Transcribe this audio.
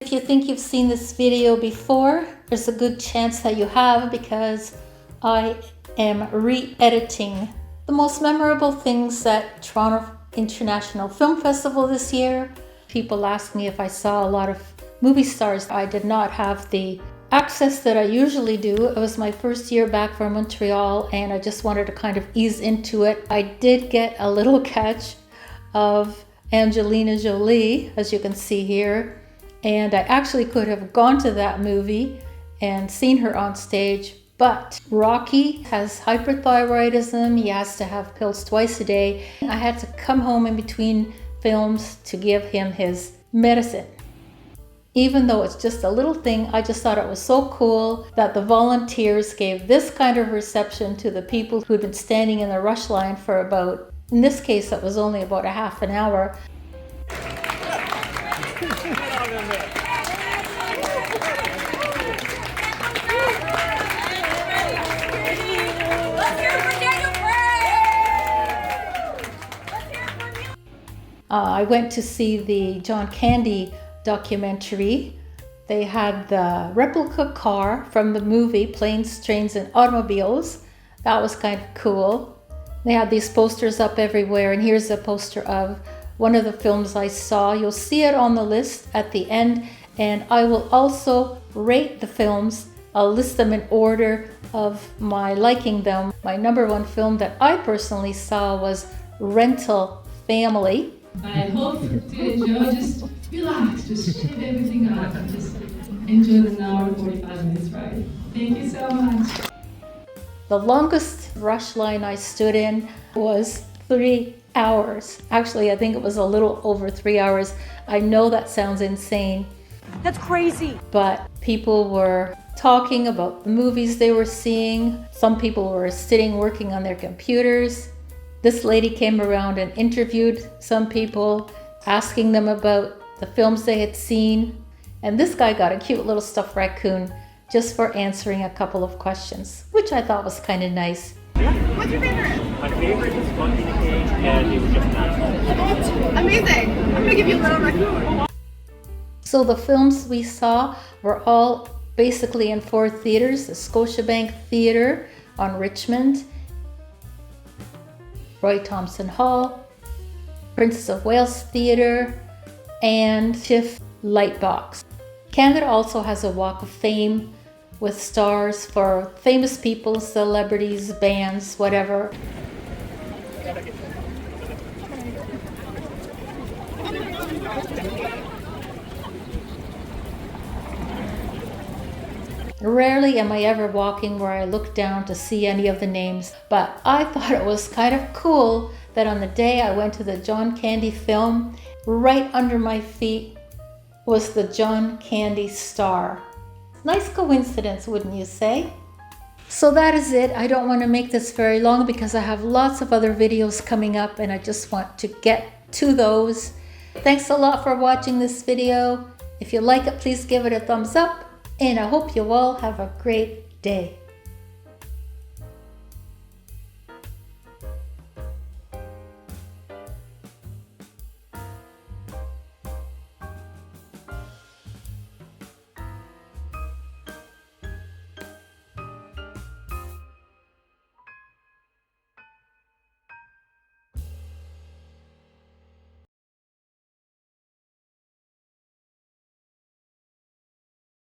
If you think you've seen this video before, there's a good chance that you have, because I am re-editing the most memorable things at Toronto International Film Festival this year. People ask me if I saw a lot of movie stars. I did not have the access that I usually do. It was my first year back from Montreal and I just wanted to kind of ease into it. I did get a little catch of Angelina Jolie, as you can see here, and I actually could have gone to that movie and seen her on stage, but Rocky has hyperthyroidism. He has to have pills twice a day. I had to come home in between films to give him his medicine. Even though it's just a little thing, I just thought it was so cool that the volunteers gave this kind of reception to the people who'd been standing in the rush line for about, in this case, it was only about a half an hour. I went to see the John Candy documentary. They had the replica car from the movie Planes, Trains, and Automobiles. That was kind of cool. They had these posters up everywhere, and here's a poster of one of the films I saw. You'll see it on the list at the end, and I will also rate the films. I'll list them in order of my liking them. My number one film that I personally saw was Rental Family. I hope to enjoy, just relax, just shake everything up and just enjoy the hour 45 minutes ride. Thank you so much. The longest rush line I stood in was 3 hours. Actually, I think it was a little over 3 hours. I know that sounds insane. That's crazy. But people were talking about the movies they were seeing. Some people were sitting working on their computers. This lady came around and interviewed some people, asking them about the films they had seen. And this guy got a cute little stuffed raccoon just for answering a couple of questions, which I thought was kind of nice. What's your favorite? My favorite is Monkey Cage, and it was just nice. Amazing. I'm gonna give you a little raccoon. So the films we saw were all basically in 4 theaters: the Scotiabank Theatre on Richmond, Roy Thompson Hall, Princess of Wales Theatre, and TIFF Lightbox. Canada also has a Walk of Fame with stars for famous people, celebrities, bands, whatever. Rarely am I ever walking where I look down to see any of the names, but I thought it was kind of cool that on the day I went to the John Candy film, right under my feet was the John Candy star. Nice coincidence, wouldn't you say? So that is it. I don't want to make this very long because I have lots of other videos coming up and I just want to get to those. Thanks a lot for watching this video. If you like it, please give it a thumbs up. And I hope you all have a great day.